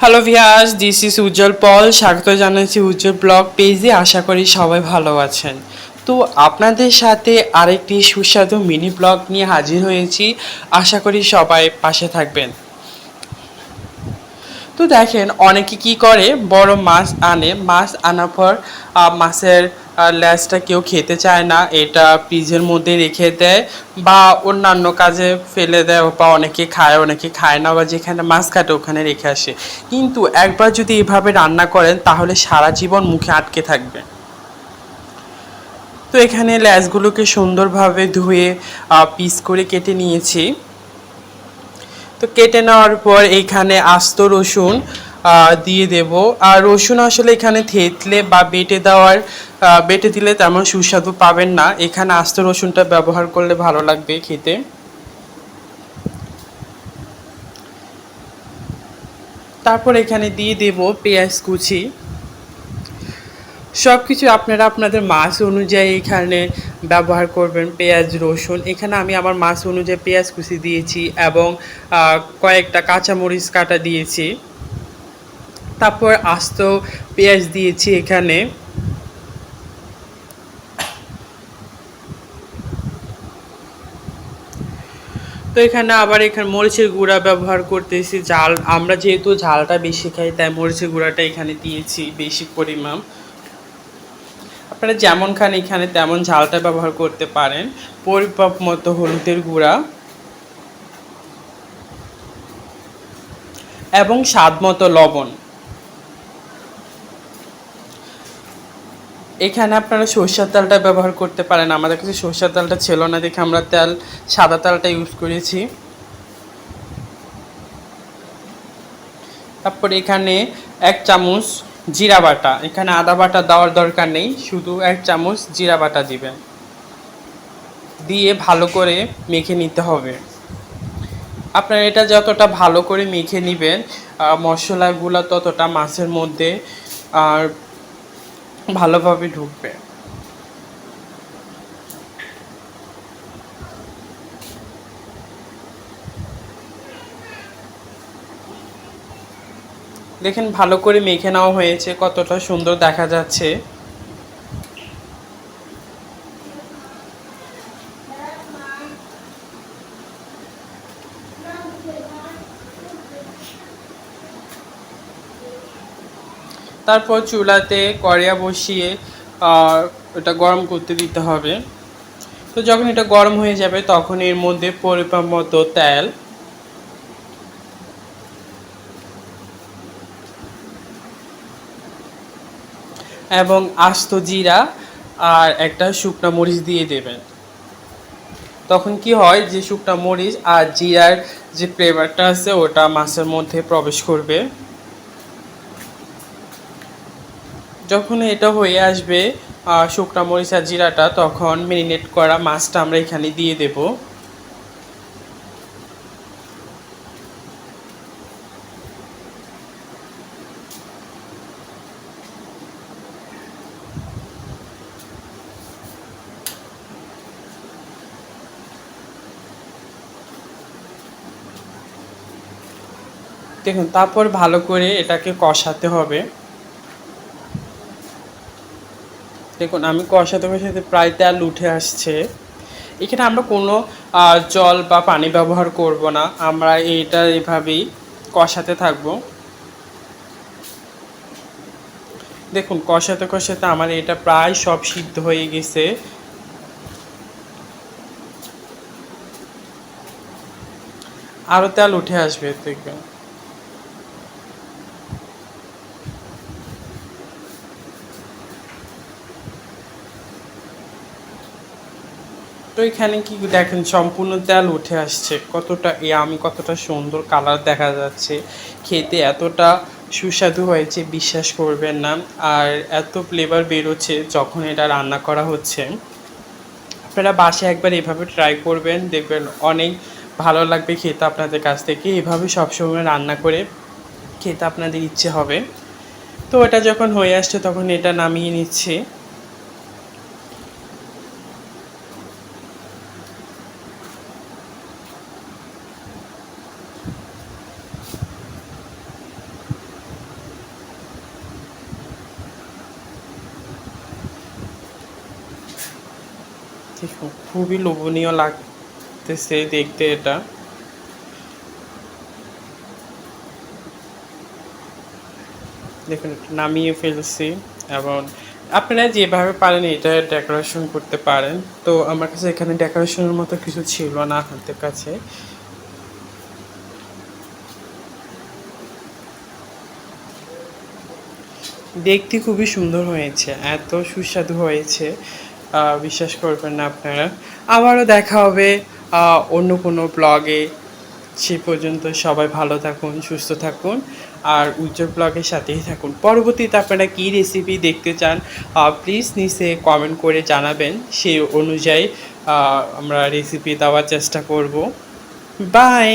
Hello viewers, this is উজ্জ্বল পল। স্বাগত জানাচ্ছি উজ্জ্বল blog পেজে। আশা করি সবাই ভালো আছেন। তো আপনাদের সাথে আরেকটি সুস্বাদু মিনি ব্লগ নিয়ে হাজির হয়েছি। আশা করি সবাই পাশে থাকবেন। তো দেখেন, অনেকে কি করে, বড় মাছ আনে, মাছ আনার পর মাছের লেজটা কেউ খেতে চায় না, এটা ফ্রিজের মধ্যে রেখে দেয় বা অন্যান্য কাজে ফেলে দেয়, বা অনেকে খায় অনেকে খায় না, বা যেখানে মাছ কাটে ওখানে রেখে আসে। কিন্তু একবার যদি এভাবে রান্না করেন তাহলে সারা জীবন মুখে আটকে থাকবে। তো এখানে লেজগুলোকে সুন্দরভাবে ধুয়ে পিস করে কেটে নিয়েছি। তো কেটে নেওয়ার পর এখানে আস্ত রসুন দিয়ে দেব। আর রসুন আসলে এখানে থেতলে বা বেটে দিলে তেমন সুস্বাদু পাবেন না, এখানে আস্ত রসুনটা ব্যবহার করলে ভালো লাগবে খেতে। তারপর এখানে দিয়ে দেব পেঁয়াজ কুচি। সব কিছু আপনারা আপনাদের মাছ অনুযায়ী এখানে ব্যবহার করবেন। পেঁয়াজ রসুন, এখানে আমি আমার মাছ অনুযায়ী পেঁয়াজ কুচি দিয়েছি এবং কয়েকটা কাঁচামরিচ কাটা দিয়েছি। তারপর আস্ত পেঁয়াজ দিয়েছি এখানে। তো এখানে আবার মরিচের গুঁড়া ব্যবহার করতেছি। আমরা যেহেতু ঝালটা বেশি খাই, তাই মরিচের গুঁড়াটা এখানে দিয়েছি বেশি পরিমাণ। আপনারা যেমন খান এখানে তেমন ঝালটা ব্যবহার করতে পারেন। পরিমাপ মতো হলুদের গুঁড়া এবং স্বাদ মতো লবণ। এখানে আপনারা সরষের তেলটা ব্যবহার করতে পারেন, আমাদের কাছে সরষের তেলটা ছিল না দেখে আমরা সাদা তেলটা ইউজ করেছি। তারপর এখানে 1 চামচ জিরা বাটা, এখানে আদা বাটা দেওয়ার দরকার নেই, শুধু 1 চামচ জিরা বাটা দিবেন, দিয়ে ভালো করে মেখে নিতে হবে। আপনারা এটা যতটা ভালো করে মেখে নেবেন, মশলাগুলো ততটা মাছের মধ্যে আর ভালোভাবে ঢুকবে। দেখেন ভালো করে মেখে নেওয়া হয়েছে, কতটা সুন্দর দেখা যাচ্ছে। তারপর চুলাতে কড়াইয়া বসিয়ে ওটা গরম করতে দিতে হবে। তো যখন এটা গরম হয়ে যাবে তখন এর মধ্যে পরিমাণ মতো তেল এবং আস্ত জিরা আর একটা শুকনো মরিচ দিয়ে দেবেন। তখন কি হয়, যে শুকনো মরিচ আর জিরার যে ফ্লেভারটা আছে ওটা মাছের মধ্যে প্রবেশ করবে। যখন এটা হয়ে আসবে শুকনো মরিচ আর জিরাটা, তখন ম্যারিনেট করা মাছটা আমরা এখানে দিয়ে দেব। দেখুন, তারপর ভালো করে এটাকে কষাতে হবে। দেখুন আমি কষাতে কষাতে প্রায় তেল উঠে আসছে। এখানে আমরা কোনো জল বা পানি ব্যবহার করব না, আমরা এটা এভাবেই কষাতে থাকবো। দেখুন কষাতে কষাতে আমার এটা প্রায় সব সিদ্ধ হয়ে গেছে। আরও তেল উঠে আসবে দেখবেন। তো এখানে কি দেখেন, সম্পূর্ণ তেল উঠে আসছে, কতটা আমি কতটা সুন্দর কালার দেখা যাচ্ছে, খেতে এতটা সুস্বাদু হয়েছে বিশ্বাস করবেন না। আর এত ফ্লেভার বেরোচ্ছে যখন এটা রান্না করা হচ্ছে। আপনারা বাসায় একবার এভাবে ট্রাই করবেন, দেখবেন অনেক ভালো লাগবে খেতে আপনাদের কাছ থেকে। এভাবে সবসময় রান্না করে খেতে আপনাদের ইচ্ছে হবে। তো এটা যখন হয়ে আসছে তখন এটা নামিয়ে নিচ্ছি। দেখুন খুবই লোভনীয় লাগতেছে দেখতে এটা। দেখুন নামিয়ে ফেলছি এবং আপনারা যেভাবে পারেন এটা ডেকোরেশন করতে পারেন। তো আমার কাছে এখানে ডেকোরেশনের মতো কিছু ছিল না হাতের কাছে। দেখতে খুবই সুন্দর হয়েছে, এত সুস্বাদু হয়েছে বিশ্বাস করবেন না আপনারা। আবারও দেখা হবে অন্য কোনো ব্লগে। সে পর্যন্ত সবাই ভালো থাকুন, সুস্থ থাকুন আর উজ্জ্বল ব্লগের সাথেই থাকুন। পরবর্তীতে আপনারা কী রেসিপি দেখতে চান প্লিজ নিচে কমেন্ট করে জানাবেন, সেই অনুযায়ী আমরা রেসিপি দেওয়ার চেষ্টা করব। বাই।